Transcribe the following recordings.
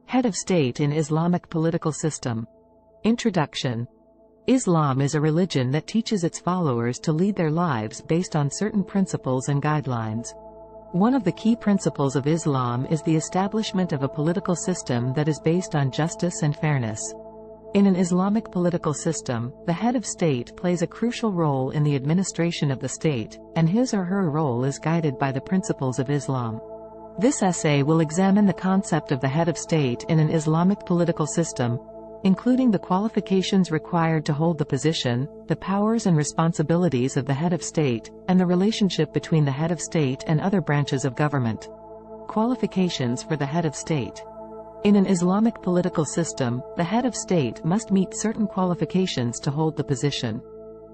Head of State in Islamic Political System. Introduction. Islam is a religion that teaches its followers to lead their lives based on certain principles and guidelines. One of the key principles of Islam is the establishment of a political system that is based on justice and fairness. In an Islamic political system, the head of state plays a crucial role in the administration of the state, and his or her role is guided by the principles of Islam. This essay will examine the concept of the head of state in an Islamic political system, including the qualifications required to hold the position, the powers and responsibilities of the head of state, and the relationship between the head of state and other branches of government. Qualifications for the head of state. In an Islamic political system, the head of state must meet certain qualifications to hold the position.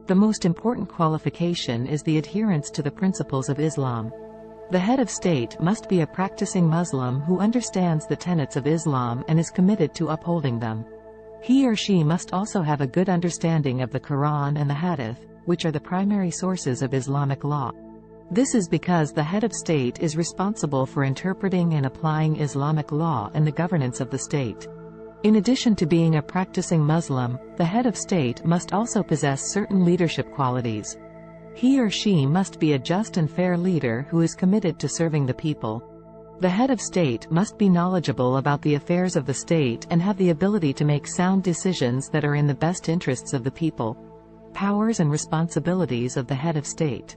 The most important qualification is the adherence to the principles of Islam. The head of state must be a practicing Muslim who understands the tenets of Islam and is committed to upholding them. He or she must also have a good understanding of the Quran and the Hadith, which are the primary sources of Islamic law. This is because the head of state is responsible for interpreting and applying Islamic law and the governance of the state. In addition to being a practicing Muslim, the head of state must also possess certain leadership qualities. He or she must be a just and fair leader who is committed to serving the people. The head of state must be knowledgeable about the affairs of the state and have the ability to make sound decisions that are in the best interests of the people. Powers and responsibilities of the head of state.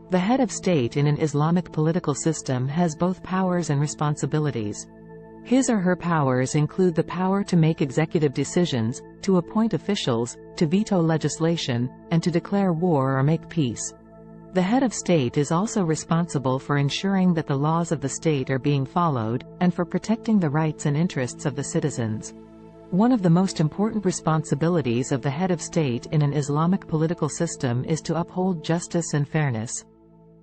The head of state in an Islamic political system has both powers and responsibilities. His or her powers include the power to make executive decisions, to appoint officials, to veto legislation, and to declare war or make peace. The head of state is also responsible for ensuring that the laws of the state are being followed, and for protecting the rights and interests of the citizens. One of the most important responsibilities of the head of state in an Islamic political system is to uphold justice and fairness.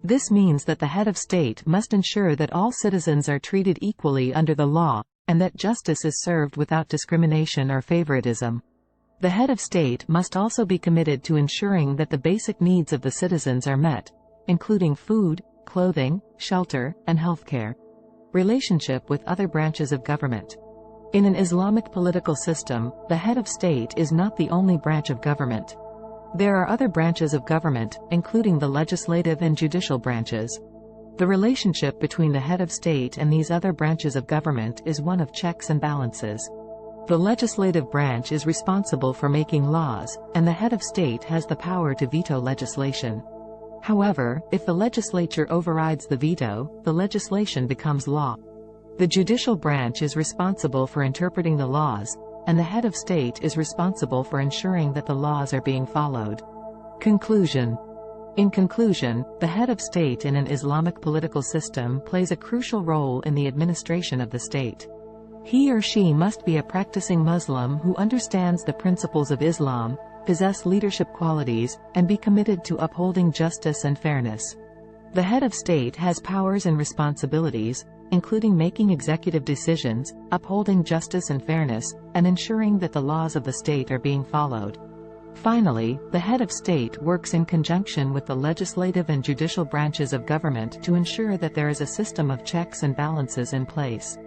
This means that the head of state must ensure that all citizens are treated equally under the law, and that justice is served without discrimination or favoritism. The head of state must also be committed to ensuring that the basic needs of the citizens are met, including food, clothing, shelter, and healthcare. Relationship with other branches of government. In an Islamic political system, the head of state is not the only branch of government. There are other branches of government, including the legislative and judicial branches. The relationship between the head of state and these other branches of government is one of checks and balances. The legislative branch is responsible for making laws, and the head of state has the power to veto legislation. However, if the legislature overrides the veto, the legislation becomes law. The judicial branch is responsible for interpreting the laws, and the head of state is responsible for ensuring that the laws are being followed. Conclusion. In conclusion, the head of state in an Islamic political system plays a crucial role in the administration of the state. He or she must be a practicing Muslim who understands the principles of Islam, possess leadership qualities, and be committed to upholding justice and fairness. The head of state has powers and responsibilities, including making executive decisions, upholding justice and fairness, and ensuring that the laws of the state are being followed. Finally, the head of state works in conjunction with the legislative and judicial branches of government to ensure that there is a system of checks and balances in place.